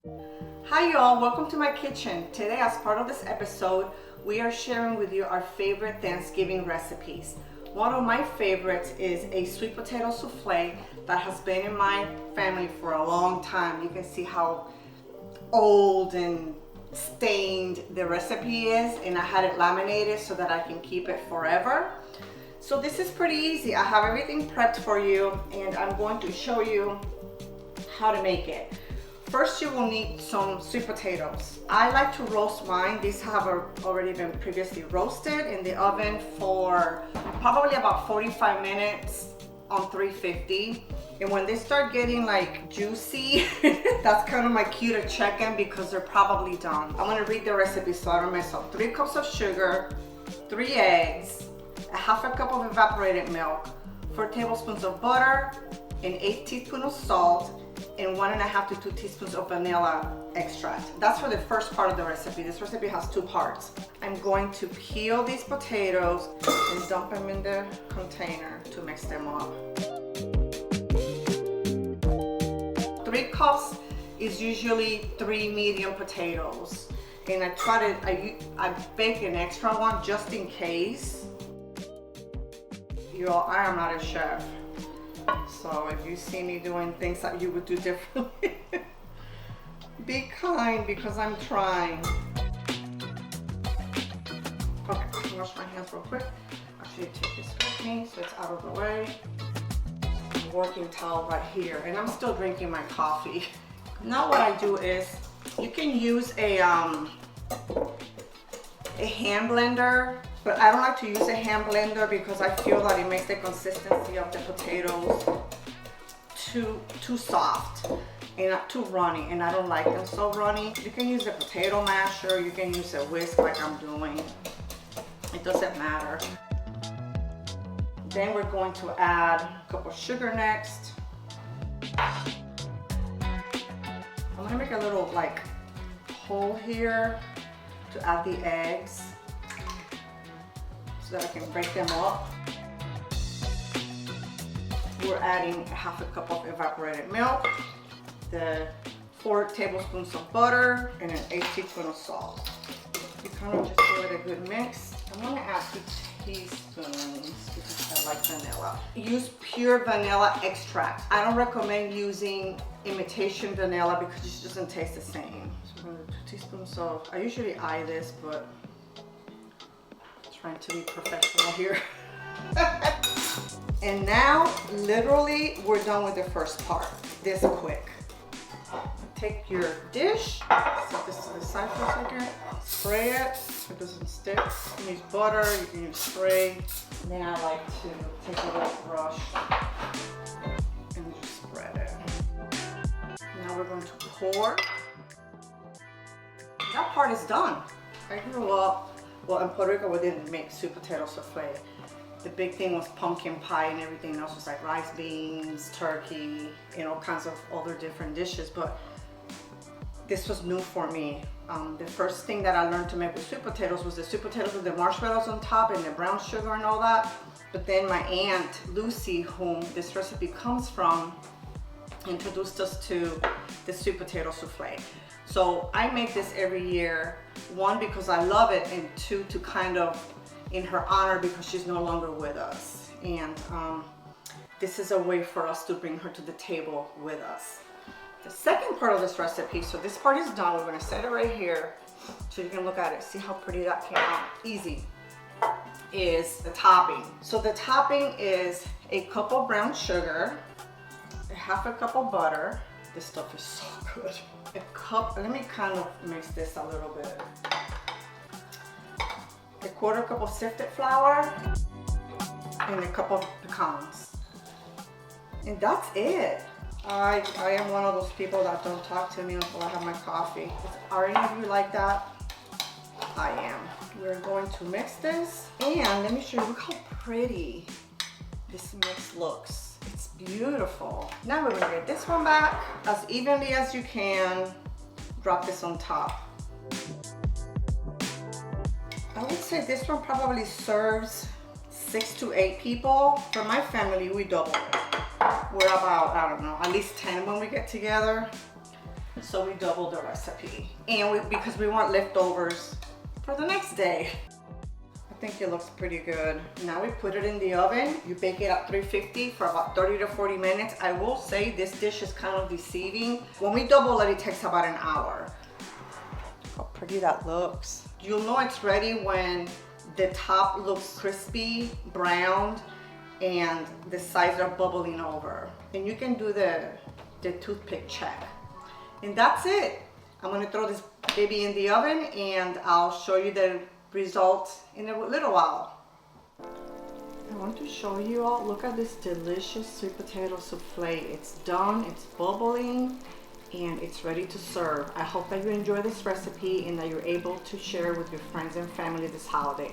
Hi y'all, welcome to my kitchen. Today, as part of this episode, we are sharing with you our favorite Thanksgiving recipes. One of my favorites is a sweet potato soufflé that has been in my family for a long time. You can see how old and stained the recipe is, and I had it laminated so that I can keep it forever. So this is pretty easy. I have everything prepped for you, and I'm going to show you how to make it. First, you will need some sweet potatoes. I like to roast mine. These have already been previously roasted in the oven for probably about 45 minutes on 350. And when they start getting like juicy, that's kind of my cue to check them because they're probably done. I'm gonna read the recipe so I don't mess up. 3 cups of sugar, 3 eggs, a half a cup of evaporated milk, 4 tablespoons of butter, an 1/8 teaspoon of salt, and 1.5 to 2 teaspoons of vanilla extract. That's for the first part of the recipe. This recipe has 2 parts. I'm going to peel these potatoes and dump them in the container to mix them up. 3 cups is usually 3 medium potatoes. And I bake an extra one just in case. I am not a chef. So if you see me doing things that you would do differently, be kind because I'm trying. Okay, I'll wash my hands real quick. Actually, take this with me so it's out of the way. Working towel right here, and I'm still drinking my coffee. Now what I do is, you can use a hand blender, but I don't like to use a hand blender because I feel that it makes the consistency of the potatoes too soft and not too runny, and I don't like them so runny. You can use a potato masher, you can use a whisk like I'm doing. It doesn't matter. Then we're going to add a cup of sugar next. I'm gonna make a little like hole here to add the eggs so that I can break them up. We're adding a half a cup of evaporated milk, the 4 tablespoons of butter, and an 1/8 teaspoon of salt. You kind of just give it a good mix. I'm gonna add 2 teaspoons because I like vanilla. Use pure vanilla extract. I don't recommend using imitation vanilla because it just doesn't taste the same. So we're gonna do 2 teaspoons of, I usually eye this, but I'm trying to be professional here. And now, literally, we're done with the first part. This quick. Take your dish, set this to the side for a second, spray it so it doesn't stick. You can use butter, you can use spray. And then I like to take a little brush and just spread it. Now we're going to pour. That part is done. I grew up, well, in Puerto Rico we didn't make sweet potato souffle. The big thing was pumpkin pie, and everything else was like rice, beans, turkey, all kinds of other different dishes, but this was new for me. The first thing that I learned to make with sweet potatoes was the sweet potatoes with the marshmallows on top and the brown sugar and all that. But then my aunt, Lucy, whom this recipe comes from, introduced us to the sweet potato souffle. So I make this every year, 1, because I love it, and 2, to kind of in her honor because she's no longer with us. And this is a way for us to bring her to the table with us. The second part of this recipe, so this part is done. We're gonna set it right here so you can look at it, see how pretty that came out. Easy. Is the topping. So the topping is a cup of brown sugar, a half a cup of butter. This stuff is so good. A cup, let me kind of mix this a little bit. A 1/4 cup of sifted flour, and a cup of pecans. And that's it. I am one of those people that don't talk to me until I have my coffee. Are any of you like that? I am. We're going to mix this, and let me show you, look how pretty this mix looks. It's beautiful. Now we're gonna get this one back as evenly as you can. Drop this on top. I would say this one probably serves 6 to 8 people. For my family, we double it. We're about, I don't know, at least 10 when we get together. so we doubled the recipe. And because we want leftovers for the next day. I think it looks pretty good. Now we put it in the oven. You bake it at 350 for about 30 to 40 minutes. I will say this dish is kind of deceiving. When we double it, it takes about an hour. Look how pretty that looks. You'll know it's ready when the top looks crispy, browned, and the sides are bubbling over. And you can do the toothpick check. And that's it. I'm gonna throw this baby in the oven and I'll show you the results in a little while. I want to show you all, look at this delicious sweet potato souffle. It's done, it's bubbling, and it's ready to serve. I hope that you enjoy this recipe and that you're able to share with your friends and family this holiday.